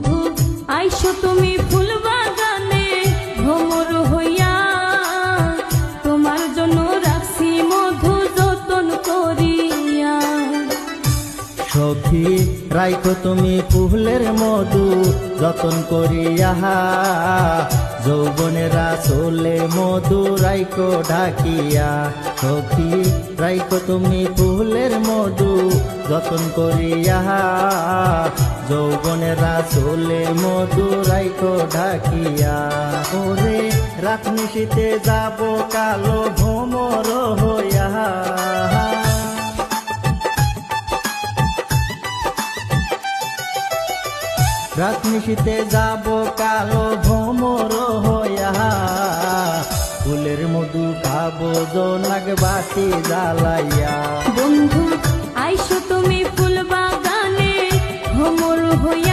বন্ধু আইসো তুমি ফুল বাগানে ভ্রমর হইয়া, তোমার জন্য রাখছি মধু যতন করিয়া। সখী রাইখো তুমি ফুলের মধু যতন করিয়া, যৌবনেরা চলে মধু রাইখো ঢাকিয়া। সখী রাইখো তুমি ফুলের মধু যতন করিয়া, যৌবনেরা চলে মধু রাইখো ঢাকিয়া। ওরে রাত নিশীতে যাব কালো ভ্রমর হইয়া, রাত নিশীতে যাব কালো ভ্রমর হইয়া, ফুলের মধু খাবো জোনাক বাতি জ্বালাইয়া। বন্ধু আইসো তুমি ফুল বাগানে ভ্রমর হইয়া,